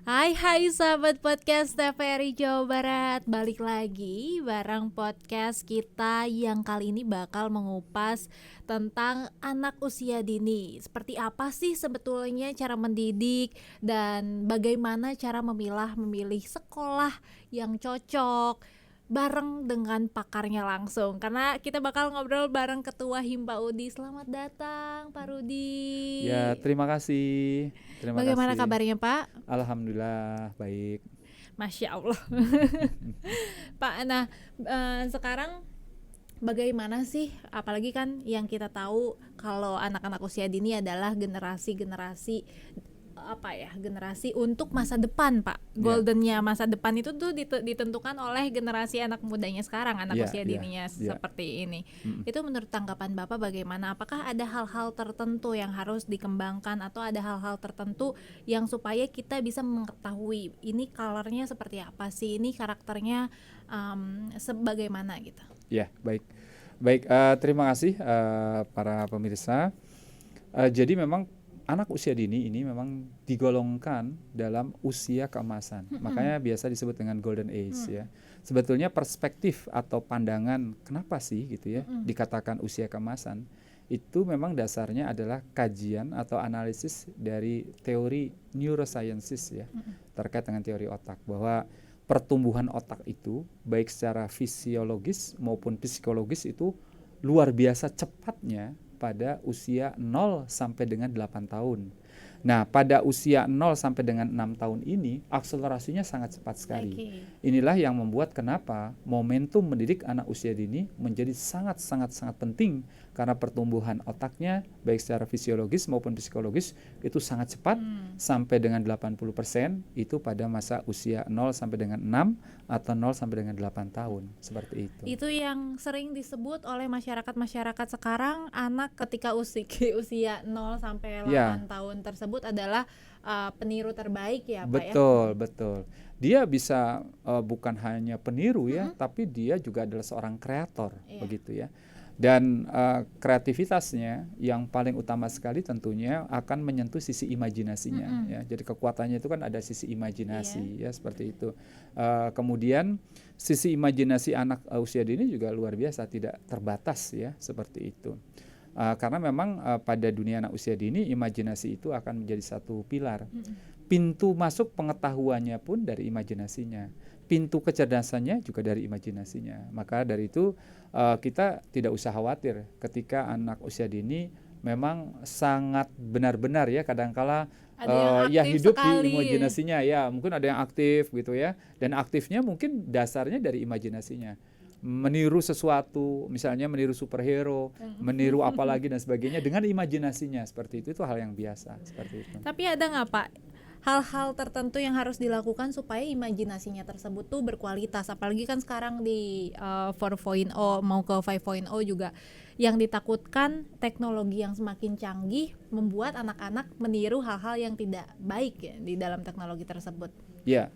Hai sahabat podcast TVRI Jawa Barat. Balik lagi bareng podcast kita yang kali ini bakal mengupas tentang anak usia dini. Seperti apa sih sebetulnya cara mendidik dan bagaimana cara memilih sekolah yang cocok bareng dengan pakarnya langsung. Karena kita bakal ngobrol bareng Ketua Himpa Udi. Selamat datang Pak Ya, Rudi. terima kasih. Terima Bagaimana kasih. kabarnya Pak? Alhamdulillah baik. Masya Allah. Pak, nah sekarang bagaimana sih, apalagi kan yang kita tahu kalau anak-anak usia dini adalah generasi generasi untuk masa depan, Pak. Ya, Goldennya masa depan itu tuh ditentukan oleh generasi anak mudanya sekarang, anak ya, usia ya, dininya ya. seperti ini. Mm. Itu menurut tanggapan Bapak bagaimana? Apakah ada hal-hal tertentu yang harus dikembangkan atau ada hal-hal tertentu yang supaya kita bisa mengetahui ini colornya seperti apa sih, ini karakternya sebagaimana gitu. Ya, baik. Baik, terima kasih para pemirsa. Jadi memang anak usia dini ini memang digolongkan dalam usia keemasan. Makanya biasa disebut dengan golden age ya. Sebetulnya perspektif atau pandangan kenapa sih gitu ya dikatakan usia keemasan itu memang dasarnya adalah kajian atau analisis dari teori neurosciences ya terkait dengan teori otak, bahwa pertumbuhan otak itu baik secara fisiologis maupun psikologis itu luar biasa cepatnya pada usia 0 sampai dengan 8 tahun. Nah, pada usia 0 sampai dengan 6 tahun ini akselerasinya sangat cepat sekali. Inilah yang membuat kenapa momentum mendidik anak usia dini menjadi sangat penting, karena pertumbuhan otaknya baik secara fisiologis maupun psikologis itu sangat cepat sampai dengan 80% itu pada masa usia 0 sampai dengan 6 atau 0 sampai dengan 8 tahun, seperti itu. Itu yang sering disebut oleh masyarakat sekarang, anak ketika usia 0 sampai 8 tahun tersebut adalah peniru terbaik ya Pak ya. Betul. Dia bisa bukan hanya peniru ya, tapi dia juga adalah seorang kreator, begitu ya. Dan kreativitasnya yang paling utama sekali tentunya akan menyentuh sisi imajinasinya ya. Jadi kekuatannya itu kan ada sisi imajinasi ya, seperti itu. Kemudian sisi imajinasi anak usia dini juga luar biasa, tidak terbatas ya, seperti itu. Karena memang pada dunia anak usia dini imajinasi itu akan menjadi satu pilar. Pintu masuk pengetahuannya pun dari imajinasinya, pintu kecerdasannya juga dari imajinasinya. Maka dari itu kita tidak usah khawatir ketika anak usia dini memang sangat benar-benar ya, kadangkala ya hidup di imajinasinya ya, mungkin ada yang aktif gitu ya, dan aktifnya mungkin dasarnya dari imajinasinya, meniru sesuatu, misalnya meniru superhero, meniru apalagi dan sebagainya dengan imajinasinya, seperti itu hal yang biasa seperti itu. Tapi ada nggak Pak hal-hal tertentu yang harus dilakukan supaya imajinasinya tersebut tuh berkualitas, apalagi kan sekarang di 4.0 mau ke 5.0 juga, yang ditakutkan teknologi yang semakin canggih membuat anak-anak meniru hal-hal yang tidak baik ya di dalam teknologi tersebut. Ya,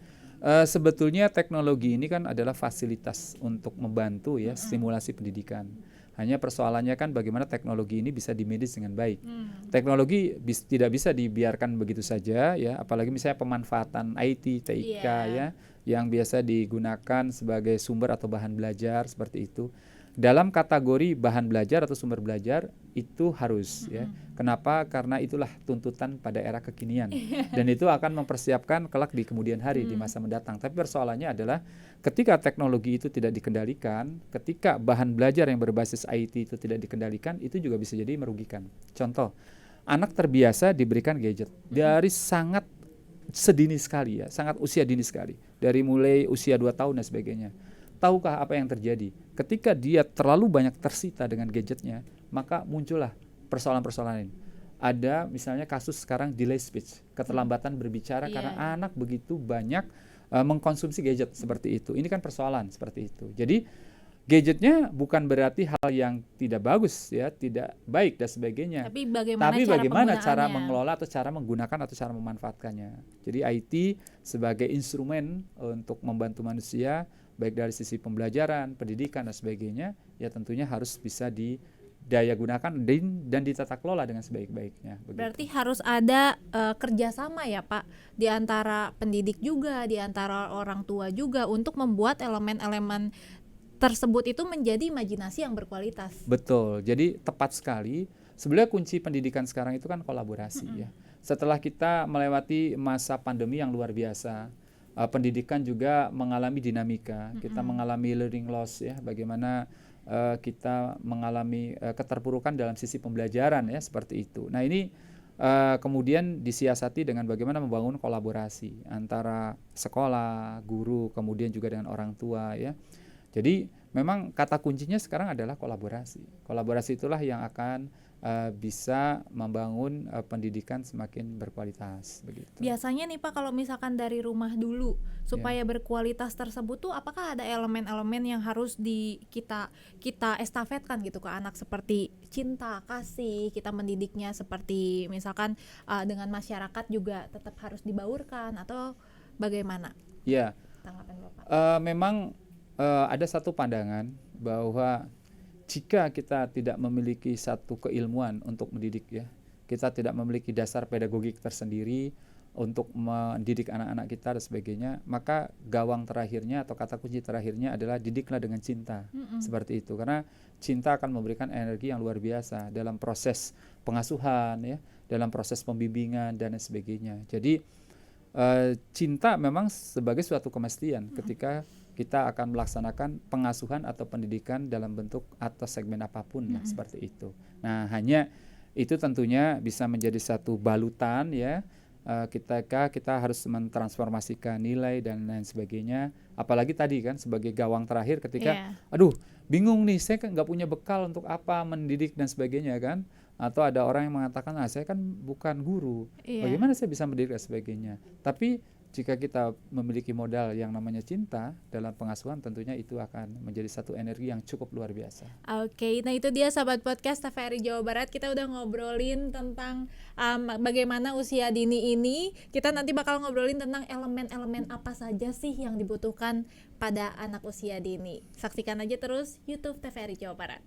sebetulnya teknologi ini kan adalah fasilitas untuk membantu ya stimulasi pendidikan. Hanya persoalannya kan bagaimana teknologi ini bisa dimanage dengan baik. Teknologi tidak bisa dibiarkan begitu saja ya, apalagi misalnya pemanfaatan IT, TIK ya, yang biasa digunakan sebagai sumber atau bahan belajar seperti itu. Dalam kategori bahan belajar atau sumber belajar itu harus ya. Kenapa? Karena itulah tuntutan pada era kekinian. Dan itu akan mempersiapkan kelak di kemudian hari di masa mendatang. Tapi persoalannya adalah ketika teknologi itu tidak dikendalikan, ketika bahan belajar yang berbasis IT itu tidak dikendalikan, itu juga bisa jadi merugikan. Contoh, anak terbiasa diberikan gadget dari sangat sedini sekali ya, sangat usia dini sekali. Dari mulai usia 2 tahun dan sebagainya. Tahukah apa yang terjadi? Ketika dia terlalu banyak tersita dengan gadgetnya, maka muncullah persoalan-persoalan lain. Ada misalnya kasus sekarang delay speech, keterlambatan berbicara karena anak begitu banyak mengkonsumsi gadget seperti itu. Ini kan persoalan seperti itu. Jadi gadgetnya bukan berarti hal yang tidak bagus ya, tidak baik dan sebagainya. Tapi bagaimana cara mengelola atau cara menggunakan atau cara memanfaatkannya. Jadi IT sebagai instrumen untuk membantu manusia baik dari sisi pembelajaran, pendidikan dan sebagainya, ya tentunya harus bisa didaya gunakan dan ditata kelola dengan sebaik-baiknya. Begitu. Berarti harus ada kerjasama ya Pak, di antara pendidik juga, di antara orang tua juga untuk membuat elemen-elemen tersebut itu menjadi imajinasi yang berkualitas. Betul, jadi tepat sekali. Sebenarnya kunci pendidikan sekarang itu kan kolaborasi ya. Setelah kita melewati masa pandemi yang luar biasa, pendidikan juga mengalami dinamika. Kita mengalami learning loss ya, bagaimana kita mengalami keterpurukan dalam sisi pembelajaran ya, seperti itu. Nah ini kemudian disiasati dengan bagaimana membangun kolaborasi antara sekolah, guru, kemudian juga dengan orang tua ya. Jadi memang kata kuncinya sekarang adalah kolaborasi. Kolaborasi itulah yang akan bisa membangun pendidikan semakin berkualitas begitu. Biasanya nih Pak, kalau misalkan dari rumah dulu supaya berkualitas tersebut tuh apakah ada elemen-elemen yang harus kita estafetkan gitu ke anak, seperti cinta, kasih, kita mendidiknya seperti misalkan dengan masyarakat juga tetap harus dibaurkan, atau bagaimana? Ya, Tanggapan Bapak? memang ada satu pandangan bahwa jika kita tidak memiliki satu keilmuan untuk mendidik ya, kita tidak memiliki dasar pedagogik tersendiri untuk mendidik anak-anak kita dan sebagainya, maka gawang terakhirnya atau kata kunci terakhirnya adalah didiklah dengan cinta. Seperti itu, karena cinta akan memberikan energi yang luar biasa dalam proses pengasuhan ya, dalam proses pembimbingan dan sebagainya. Jadi cinta memang sebagai suatu kemestian ketika kita akan melaksanakan pengasuhan atau pendidikan dalam bentuk atau segmen apapun lah, seperti itu. Nah, hanya itu tentunya bisa menjadi satu balutan ya, ketika kita harus mentransformasikan nilai dan lain sebagainya. Apalagi tadi kan sebagai gawang terakhir ketika aduh bingung nih, saya kan nggak punya bekal untuk apa mendidik dan sebagainya kan. Atau ada orang yang mengatakan, saya kan bukan guru, bagaimana saya bisa mendidik dan sebagainya. Tapi jika kita memiliki modal yang namanya cinta dalam pengasuhan, tentunya itu akan menjadi satu energi yang cukup luar biasa. Oke, nah itu dia sahabat podcast TVRI Jawa Barat. Kita udah ngobrolin tentang bagaimana usia dini ini. Kita nanti bakal ngobrolin tentang elemen-elemen apa saja sih yang dibutuhkan pada anak usia dini. Saksikan aja terus YouTube TVRI Jawa Barat.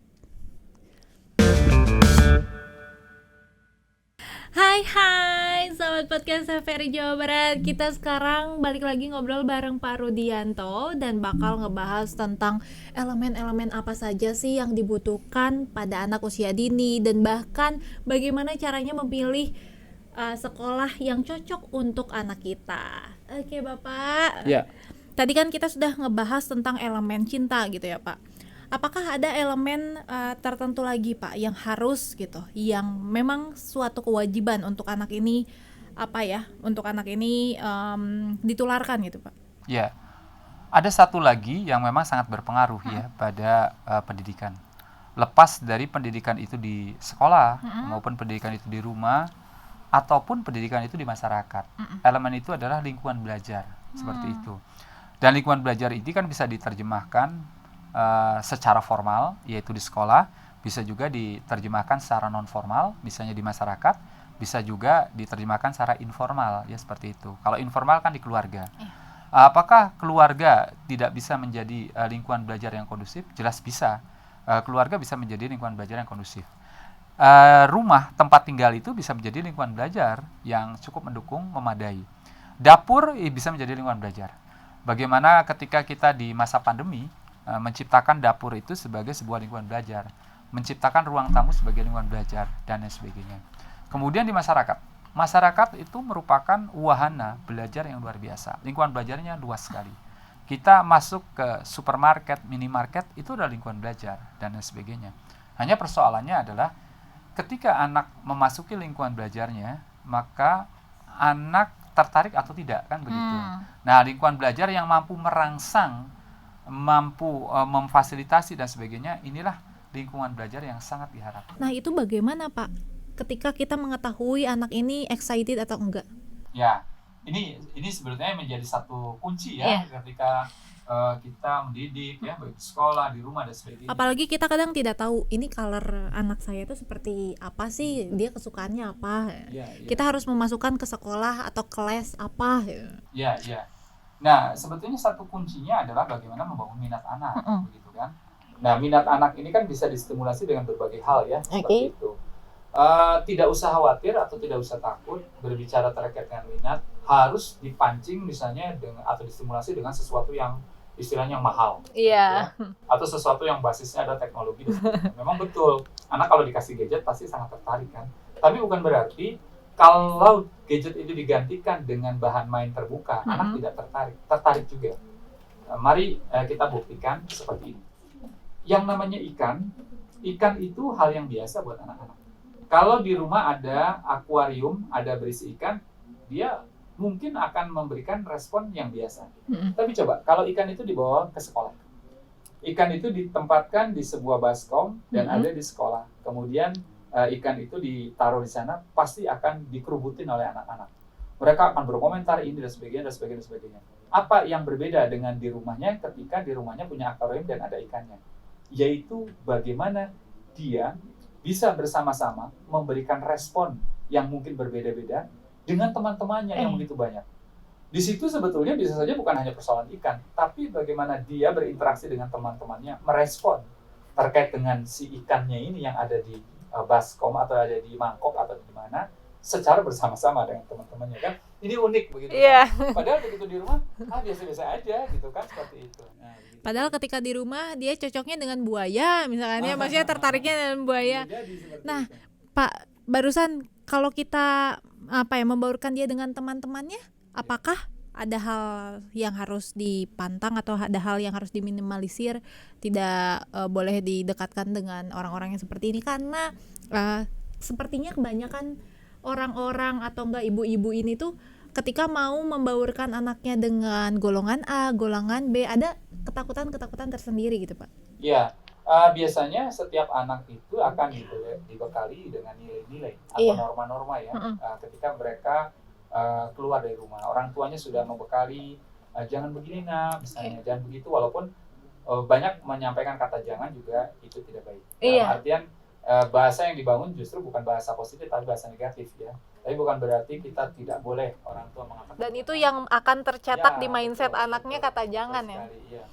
Hai sahabat podcast TVRI Jawa Barat. Kita sekarang balik lagi ngobrol bareng Pak Rudianto dan bakal ngebahas tentang elemen-elemen apa saja sih yang dibutuhkan pada anak usia dini, dan bahkan bagaimana caranya memilih sekolah yang cocok untuk anak kita. Oke Bapak. Ya. Tadi kan kita sudah ngebahas tentang elemen cinta gitu ya Pak. Apakah ada elemen tertentu lagi Pak yang harus gitu, yang memang suatu kewajiban untuk anak ini ditularkan gitu Pak? Ya, ada satu lagi yang memang sangat berpengaruh ya pada pendidikan. Lepas dari pendidikan itu di sekolah maupun pendidikan itu di rumah ataupun pendidikan itu di masyarakat, elemen itu adalah lingkungan belajar seperti itu. Dan lingkungan belajar ini kan bisa diterjemahkan secara formal, yaitu di sekolah, bisa juga diterjemahkan secara non formal, misalnya di masyarakat, bisa juga diterjemahkan secara informal, ya seperti itu. Kalau informal kan di keluarga. Apakah keluarga tidak bisa menjadi lingkungan belajar yang kondusif? Jelas bisa. Keluarga bisa menjadi lingkungan belajar yang kondusif. Rumah, tempat tinggal itu bisa menjadi lingkungan belajar yang cukup mendukung, memadai. Dapur bisa menjadi lingkungan belajar. Bagaimana ketika kita di masa pandemi menciptakan dapur itu sebagai sebuah lingkungan belajar, menciptakan ruang tamu sebagai lingkungan belajar, dan lain sebagainya. Kemudian di masyarakat itu merupakan wahana belajar yang luar biasa. Lingkungan belajarnya luas sekali. Kita masuk ke supermarket, minimarket, itu adalah lingkungan belajar, dan lain sebagainya. Hanya persoalannya adalah ketika anak memasuki lingkungan belajarnya, maka anak tertarik atau tidak, kan begitu. Nah, lingkungan belajar yang mampu merangsang, mampu memfasilitasi dan sebagainya, inilah lingkungan belajar yang sangat diharapkan. Nah, itu bagaimana Pak ketika kita mengetahui anak ini excited atau enggak? Ya, ini sebenarnya menjadi satu kunci ya, ketika kita mendidik ya, baik di sekolah, di rumah dan sebagainya. Apalagi kita kadang tidak tahu ini color anak saya itu seperti apa sih, dia kesukaannya apa. Kita harus memasukkan ke sekolah atau kelas apa. Nah, sebetulnya satu kuncinya adalah bagaimana membangun minat anak, begitu kan? Nah, minat anak ini kan bisa distimulasi dengan berbagai hal ya, seperti itu. Tidak usah khawatir atau tidak usah takut berbicara terkait dengan minat, harus dipancing misalnya atau distimulasi dengan sesuatu yang istilahnya mahal, Iya. ya, atau sesuatu yang basisnya ada teknologi dan sebagainya. Memang betul, anak kalau dikasih gadget pasti sangat tertarik kan. Tapi bukan berarti kalau gadget itu digantikan dengan bahan main terbuka, anak tidak tertarik. Tertarik juga. Mari kita buktikan seperti ini. Yang namanya ikan itu hal yang biasa buat anak-anak. Kalau di rumah ada akuarium, ada berisi ikan, dia mungkin akan memberikan respon yang biasa. Tapi coba, kalau ikan itu dibawa ke sekolah. Ikan itu ditempatkan di sebuah baskom dan ada di sekolah. Kemudian ikan itu ditaruh di sana, pasti akan dikerubutin oleh anak-anak. Mereka akan berkomentar ini dan sebagainya, dan sebagainya, dan sebagainya. Apa yang berbeda dengan di rumahnya ketika di rumahnya punya akuarium dan ada ikannya? Yaitu bagaimana dia bisa bersama-sama memberikan respon yang mungkin berbeda-beda dengan teman-temannya yang begitu banyak. Di situ sebetulnya bisa saja bukan hanya persoalan ikan, tapi bagaimana dia berinteraksi dengan teman-temannya, merespon terkait dengan si ikannya ini yang ada di baskom atau ada di mangkok atau di mana, secara bersama-sama dengan teman-temannya kan. Ini unik begitu kan. Padahal begitu di rumah, biasa-biasa aja gitu kan, seperti itu. Nah, gitu. Padahal ketika di rumah dia cocoknya dengan buaya misalnya, maksudnya tertariknya dengan buaya. Nah, itu. Pak, barusan kalau kita membaurkan dia dengan teman-temannya, apakah ada hal yang harus dipantang atau ada hal yang harus diminimalisir, tidak boleh didekatkan dengan orang-orang yang seperti ini karena sepertinya kebanyakan orang-orang atau enggak ibu-ibu ini tuh ketika mau membaurkan anaknya dengan golongan A, golongan B, ada ketakutan-ketakutan tersendiri gitu, Pak. Iya, biasanya setiap anak itu akan dibekali dengan nilai-nilai atau norma-norma ya. Ketika mereka keluar dari rumah, orang tuanya sudah membekali jangan begini nak, misalnya jangan begitu, walaupun banyak menyampaikan kata jangan juga itu tidak baik. Dalam artian bahasa yang dibangun justru bukan bahasa positif tapi bahasa negatif ya. Tapi bukan berarti kita tidak boleh orang tua mengatakan. Dan itu yang akan tercetak di mindset anaknya kata jangan ya. Iya.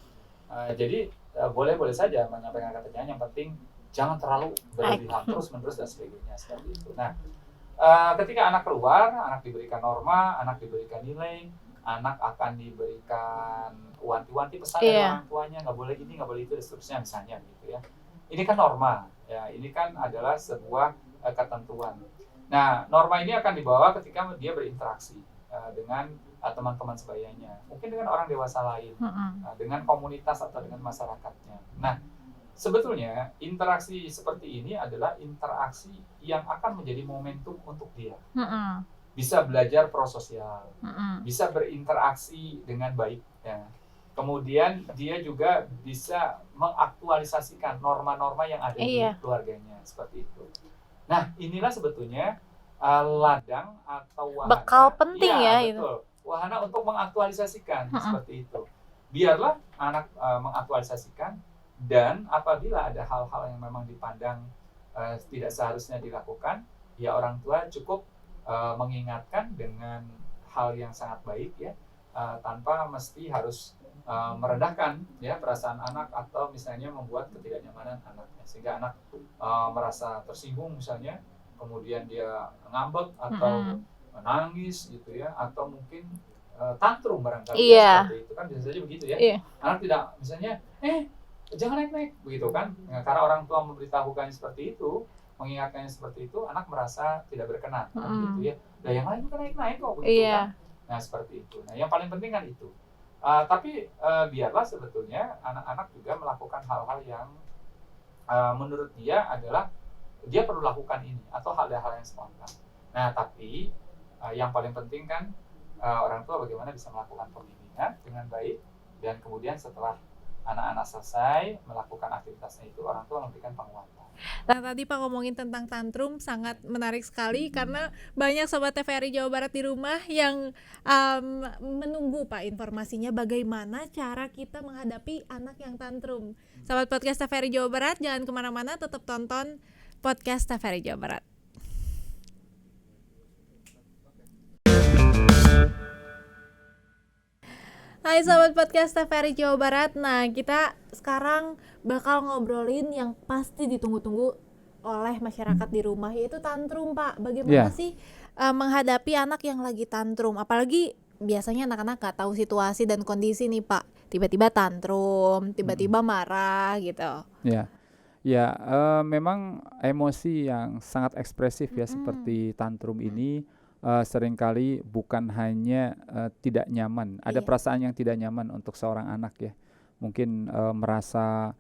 Jadi boleh-boleh saja menyampaikan kata jangan, yang penting jangan terlalu berlebihan terus-menerus dan sebagainya seperti itu. Nah, ketika anak keluar, anak diberikan norma, anak diberikan nilai, anak akan diberikan wanti-wanti pesan dari orang tuanya, nggak boleh ini, nggak boleh itu, dan seterusnya misalnya gitu ya. Ini kan norma, ya ini kan adalah sebuah ketentuan. Nah, norma ini akan dibawa ketika dia berinteraksi dengan teman-teman sebayanya, mungkin dengan orang dewasa lain, dengan komunitas atau dengan masyarakatnya. Nah, sebetulnya interaksi seperti ini adalah interaksi yang akan menjadi momentum untuk dia. Bisa belajar prososial, bisa berinteraksi dengan baik. Ya. Kemudian dia juga bisa mengaktualisasikan norma-norma yang ada di keluarganya, seperti itu. Nah, inilah sebetulnya ladang atau wahana. Bekal penting ya betul. Itu. Wahana untuk mengaktualisasikan, seperti itu. Biarlah anak mengaktualisasikan, dan apabila ada hal-hal yang memang dipandang tidak seharusnya dilakukan, ya orang tua cukup mengingatkan dengan hal yang sangat baik ya, tanpa mesti harus merendahkan ya perasaan anak atau misalnya membuat ketidaknyamanan anaknya, sehingga anak merasa tersinggung misalnya, kemudian dia ngambek atau menangis gitu ya, atau mungkin tantrum barangkali seperti itu kan, biasanya begitu ya. Anak tidak misalnya jangan naik-naik begitu kan, karena orang tua memberitahukannya seperti itu, mengingatkannya seperti itu, anak merasa tidak berkenan kan gitu ya. Nah yang lain kan naik-naik kok begitu kan. Nah seperti itu. Nah yang paling penting kan itu. Tapi biarlah sebetulnya anak-anak juga melakukan hal-hal yang menurut dia adalah dia perlu lakukan ini atau hal-hal yang spontan. Nah tapi yang paling penting kan orang tua bagaimana bisa melakukan pembimbingan dengan baik, dan kemudian setelah anak-anak selesai melakukan aktivitasnya itu, orang tua memberikan penguatan. Nah tadi Pak ngomongin tentang tantrum sangat menarik sekali, karena banyak sobat TVRI Jawa Barat di rumah yang menunggu Pak informasinya bagaimana cara kita menghadapi anak yang tantrum. Sobat podcast TVRI Jawa Barat, jangan kemana-mana, tetap tonton podcast TVRI Jawa Barat. Hai sahabat podcast TVRI Jawa Barat. Nah, kita sekarang bakal ngobrolin yang pasti ditunggu-tunggu oleh masyarakat di rumah, yaitu tantrum, Pak. Bagaimana Ya, sih menghadapi anak yang lagi tantrum? Apalagi biasanya anak-anak gak tahu situasi dan kondisi nih, Pak. Tiba-tiba tantrum, mm-mm. tiba-tiba marah gitu. Ya, ya, memang emosi yang sangat ekspresif ya Mm-mm. seperti tantrum ini seringkali bukan hanya tidak nyaman, ada Iya. perasaan yang tidak nyaman untuk seorang anak ya. Mungkin merasa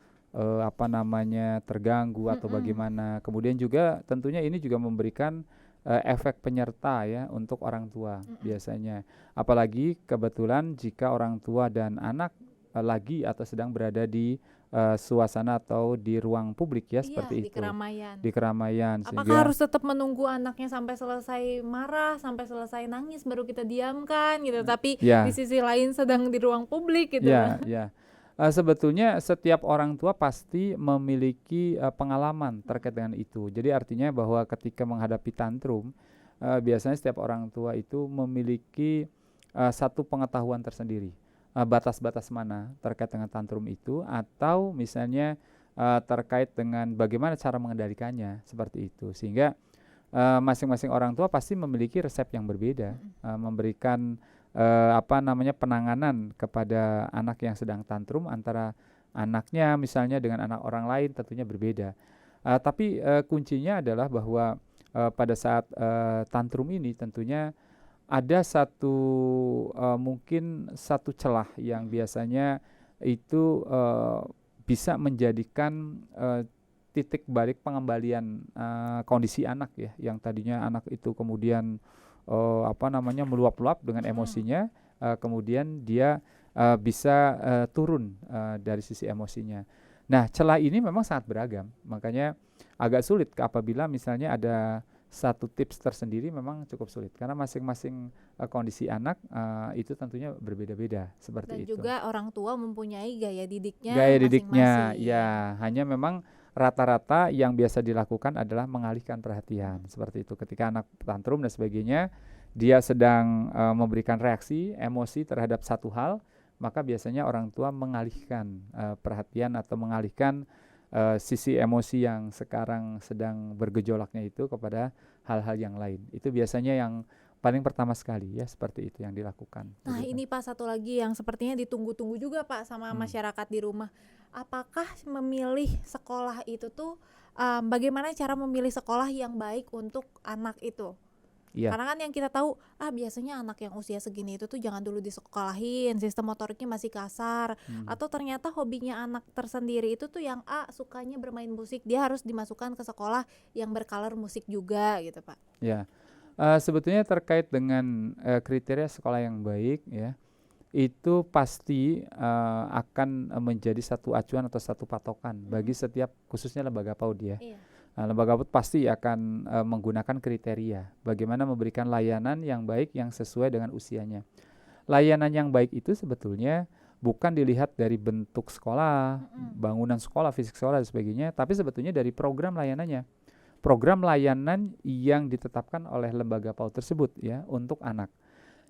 apa namanya terganggu atau Mm-mm. bagaimana. Kemudian juga tentunya ini juga memberikan efek penyerta ya untuk orang tua Mm-mm. biasanya. Apalagi kebetulan jika orang tua dan anak lagi atau sedang berada di suasana atau di ruang publik ya Iya, seperti di itu, keramaian. di keramaian Apakah sehingga harus tetap menunggu anaknya sampai selesai marah, sampai selesai nangis baru kita diamkan gitu, tapi di ya, sisi lain sedang di ruang publik gitu, ya, Pak? ya. Sebetulnya setiap orang tua pasti memiliki pengalaman terkait dengan itu. Jadi artinya bahwa ketika menghadapi tantrum, biasanya setiap orang tua itu memiliki satu pengetahuan tersendiri. Batas-batas mana terkait dengan tantrum itu, atau misalnya terkait dengan bagaimana cara mengendalikannya, seperti itu. Sehingga masing-masing orang tua pasti memiliki resep yang berbeda, Mm-mm. memberikan apa namanya penanganan kepada anak yang sedang tantrum antara anaknya misalnya dengan anak orang lain tentunya berbeda. Tapi kuncinya adalah bahwa pada saat tantrum ini tentunya ada satu mungkin satu celah yang Mm-mm. biasanya itu bisa menjadikan titik balik pengembalian kondisi anak ya, yang tadinya anak itu kemudian apa namanya meluap-luap dengan Mm-mm. emosinya, kemudian dia bisa turun dari sisi emosinya. Nah, celah ini memang sangat beragam, makanya agak sulit apabila misalnya ada satu tips tersendiri, memang cukup sulit karena masing-masing kondisi anak itu tentunya berbeda-beda Dan seperti itu. juga orang tua mempunyai gaya didiknya Gaya didiknya, masing-masing. ya hanya memang rata-rata yang biasa dilakukan adalah mengalihkan perhatian seperti itu. Ketika anak tantrum dan sebagainya, dia sedang memberikan reaksi emosi terhadap satu hal, maka biasanya orang tua mengalihkan perhatian atau mengalihkan sisi emosi yang sekarang sedang bergejolaknya itu kepada hal-hal yang lain. Itu biasanya yang paling pertama sekali ya, seperti itu yang dilakukan. Nah, Begitu. ini Pak satu lagi yang sepertinya ditunggu-tunggu juga Pak sama Hmm. masyarakat di rumah. Apakah memilih sekolah itu tuh bagaimana cara memilih sekolah yang baik untuk anak itu? Iya. Karena kan yang kita tahu, biasanya anak yang usia segini itu tuh jangan dulu disekolahin, sistem motoriknya masih kasar. Hmm. Atau ternyata hobinya anak tersendiri itu tuh yang sukanya bermain musik, dia harus dimasukkan ke sekolah yang berkalar musik juga gitu, Pak. Ya. Sebetulnya terkait dengan kriteria sekolah yang baik ya, itu pasti akan menjadi satu acuan atau satu patokan bagi Mm-mm. setiap khususnya lembaga PAUD ya. Iya. Lembaga PAUD pasti akan menggunakan kriteria bagaimana memberikan layanan yang baik yang sesuai dengan usianya. Layanan yang baik itu sebetulnya bukan dilihat dari bentuk sekolah, Mm-mm. bangunan sekolah, fisik sekolah dan sebagainya, tapi sebetulnya dari program layanannya. Program layanan yang ditetapkan oleh lembaga PAUD tersebut ya untuk anak.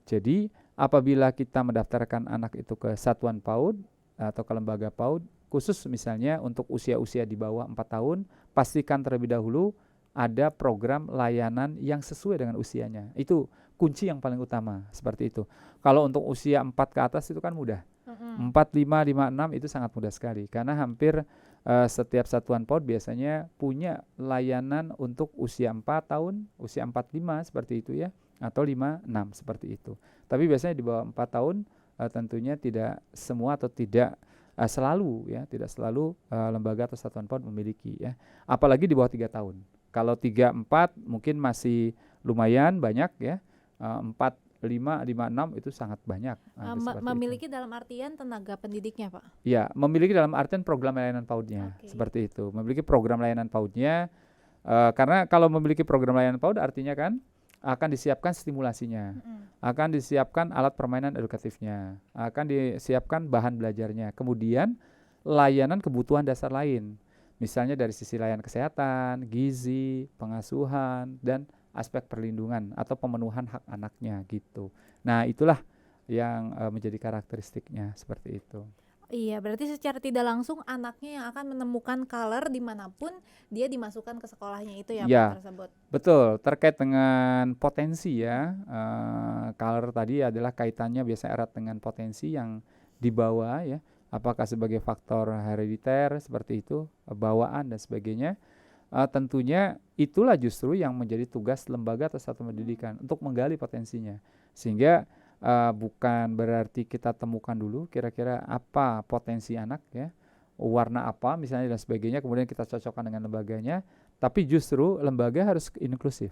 Jadi apabila kita mendaftarkan anak itu ke satuan PAUD atau ke lembaga PAUD, khusus misalnya untuk usia-usia di bawah 4 tahun, pastikan terlebih dahulu ada program layanan yang sesuai dengan usianya. Itu kunci yang paling utama, seperti itu. Kalau untuk usia 4 ke atas itu kan mudah. Mm-mm. 4, 5, 5, 6 itu sangat mudah sekali karena hampir setiap satuan PAUD biasanya punya layanan untuk usia 4 tahun, usia 4, 5 seperti itu ya, atau 5, 6 seperti itu. Tapi biasanya di bawah 4 tahun tentunya tidak semua atau tidak selalu ya, tidak selalu lembaga atau satuan PAUD memiliki ya. Apalagi di bawah 3 tahun. Kalau 3, 4 mungkin masih lumayan banyak ya. 4, 5, 5, 6 itu sangat banyak. Seperti itu. Memiliki dalam artian tenaga pendidiknya, Pak. Ya, memiliki dalam artian program layanan PAUD-nya, Oke. seperti itu. Memiliki program layanan PAUD-nya, karena kalau memiliki program layanan PAUD artinya kan akan disiapkan stimulasinya, Mm-mm. akan disiapkan alat permainan edukatifnya, akan disiapkan bahan belajarnya, kemudian layanan kebutuhan dasar lain, misalnya dari sisi layanan kesehatan, gizi, pengasuhan, dan aspek perlindungan atau pemenuhan hak anaknya gitu. Nah, itulah yang menjadi karakteristiknya seperti itu. Iya, berarti secara tidak langsung anaknya yang akan menemukan color dimanapun dia dimasukkan ke sekolahnya itu ya Ya, Pak tersebut. betul. Terkait dengan potensi ya, color tadi adalah kaitannya biasanya erat dengan potensi yang dibawa ya. Apakah sebagai faktor herediter seperti itu, bawaan dan sebagainya. Tentunya itulah justru yang menjadi tugas lembaga atau satuan pendidikan untuk menggali potensinya. Sehingga bukan berarti kita temukan dulu kira-kira apa potensi anak ya, warna apa misalnya dan sebagainya, kemudian kita cocokkan dengan lembaganya, tapi justru lembaga harus inklusif.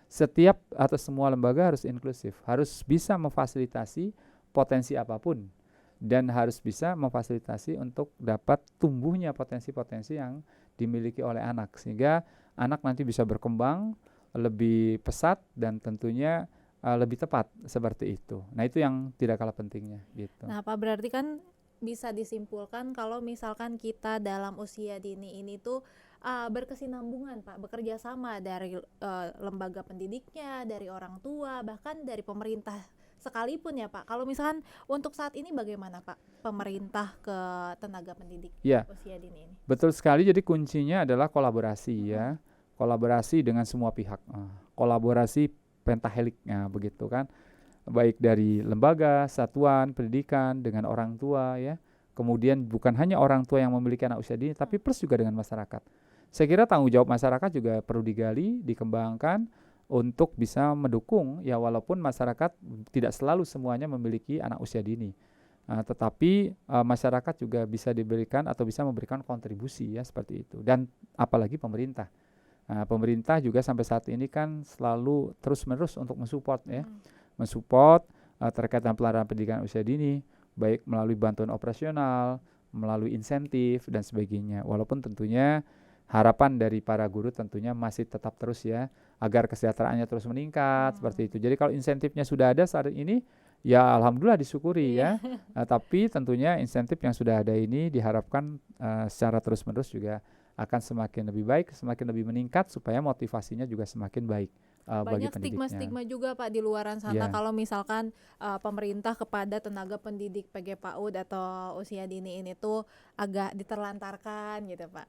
Setiap atau semua lembaga harus inklusif, harus bisa memfasilitasi potensi apapun dan harus bisa memfasilitasi untuk dapat tumbuhnya potensi-potensi yang dimiliki oleh anak, sehingga anak nanti bisa berkembang lebih pesat dan tentunya lebih tepat seperti itu. Nah, itu yang tidak kalah pentingnya gitu. Nah, Pak, berarti kan bisa disimpulkan kalau misalkan kita dalam usia dini ini tuh berkesinambungan Pak, bekerja sama dari lembaga pendidiknya, dari orang tua, bahkan dari pemerintah sekalipun ya Pak. Kalau misalkan untuk saat ini bagaimana Pak pemerintah ke tenaga pendidik Ya, usia dini ini? betul sekali. Jadi kuncinya adalah kolaborasi ya. Kolaborasi dengan semua pihak. Kolaborasi pentahelik begitu kan. Baik dari lembaga, satuan pendidikan dengan orang tua ya. Kemudian bukan hanya orang tua yang memiliki anak usia dini, tapi plus juga dengan masyarakat. Saya kira tanggung jawab masyarakat juga perlu digali, dikembangkan untuk bisa mendukung ya, walaupun masyarakat tidak selalu semuanya memiliki anak usia dini. Tetapi masyarakat juga bisa diberikan atau bisa memberikan kontribusi ya seperti itu. Dan apalagi pemerintah. Pemerintah juga sampai saat ini kan selalu terus-menerus untuk mensupport ya. Mensupport terkait dengan pelaranan pendidikan usia dini, baik melalui bantuan operasional, melalui insentif dan sebagainya. Walaupun tentunya harapan dari para guru tentunya masih tetap terus ya, agar kesejahteraannya terus meningkat seperti itu. Jadi kalau insentifnya sudah ada saat ini, ya alhamdulillah disyukuri ya. Tapi tentunya insentif yang sudah ada ini diharapkan secara terus-menerus juga akan semakin lebih baik, semakin lebih meningkat supaya motivasinya juga semakin baik bagi Banyak pendidiknya. stigma-stigma juga Pak di luaran sana kalau misalkan pemerintah kepada tenaga pendidik PG PAUD atau usia dini ini tuh agak diterlantarkan gitu Pak.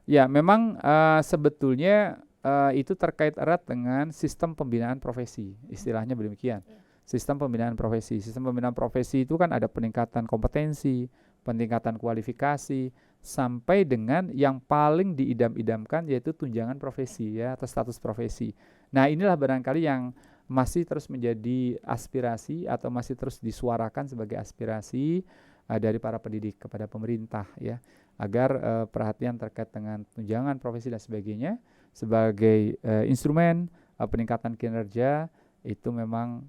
Ya, memang sebetulnya itu terkait erat dengan sistem pembinaan profesi, istilahnya demikian. Sistem pembinaan profesi itu kan ada peningkatan kompetensi, peningkatan kualifikasi, sampai dengan yang paling diidam-idamkan yaitu tunjangan profesi ya, atau status profesi. Nah, inilah barangkali yang masih terus menjadi aspirasi atau masih terus disuarakan sebagai aspirasi dari para pendidik kepada pemerintah ya, agar perhatian terkait dengan tunjangan profesi dan sebagainya sebagai instrumen peningkatan kinerja itu memang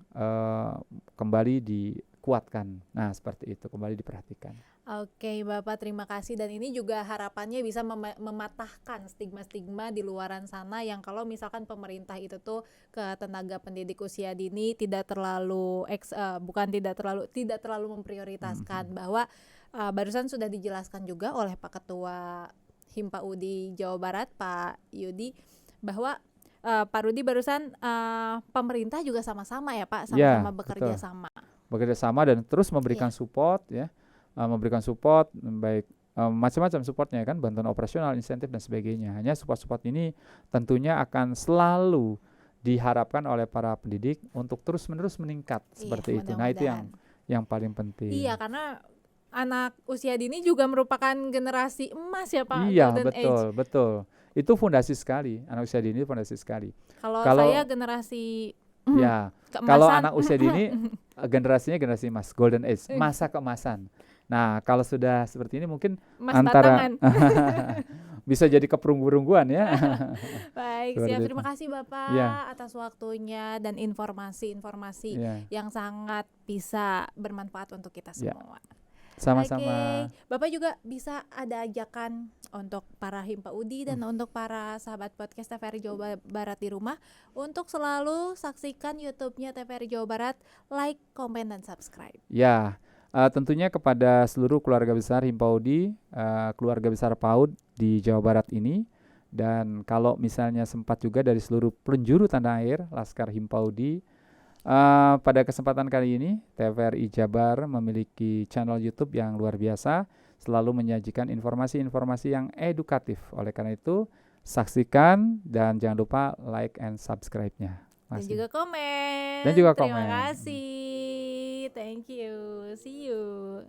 kembali dikuatkan. Nah, seperti itu, kembali diperhatikan. Oke Bapak, terima kasih. Dan ini juga harapannya bisa mematahkan stigma-stigma di luaran sana yang kalau misalkan pemerintah itu tuh ke tenaga pendidik usia dini tidak terlalu tidak terlalu memprioritaskan. Bahwa barusan sudah dijelaskan juga oleh Pak Ketua Himpa-Udi Jawa Barat, Pak Yudi, bahwa Pak Rudi barusan pemerintah juga sama-sama ya Pak, sama-sama bekerja sama. Bekerja sama dan terus memberikan support ya. Memberikan support baik macam-macam supportnya kan, bantuan operasional, insentif dan sebagainya. Hanya support ini tentunya akan selalu diharapkan oleh para pendidik untuk terus-menerus meningkat seperti itu. Nah, itu yang paling penting. Iya, karena anak usia dini juga merupakan generasi emas ya Pak. Iya, betul. Itu fondasi sekali. Anak usia dini fondasi sekali. Kalau saya generasi kalau anak usia dini generasinya generasi emas, golden age, masa keemasan. Nah, kalau sudah seperti ini mungkin antara bisa jadi keperunggu-perungguan ya. Baik, siap. Terima kasih Bapak atas waktunya dan informasi-informasi yang sangat bisa bermanfaat untuk kita semua. Sama-sama. Bapak juga bisa ada ajakan untuk para Himpa-Udi dan untuk para sahabat podcast TVRI Jawa Barat di rumah untuk selalu saksikan YouTube-nya TVRI Jawa Barat, like, komen, dan subscribe. Ya. Tentunya kepada seluruh keluarga besar Himpa-Udi, keluarga besar PAUD di Jawa Barat ini, dan kalau misalnya sempat juga dari seluruh penjuru tanah air Laskar Himpa-Udi, Pada kesempatan kali ini, TVRI Jabar memiliki channel YouTube yang luar biasa, selalu menyajikan informasi-informasi yang edukatif. Oleh karena itu, saksikan dan jangan lupa like and subscribe-nya. Dan Masih. juga komen. Dan juga Terima komen. kasih. Thank you. See you.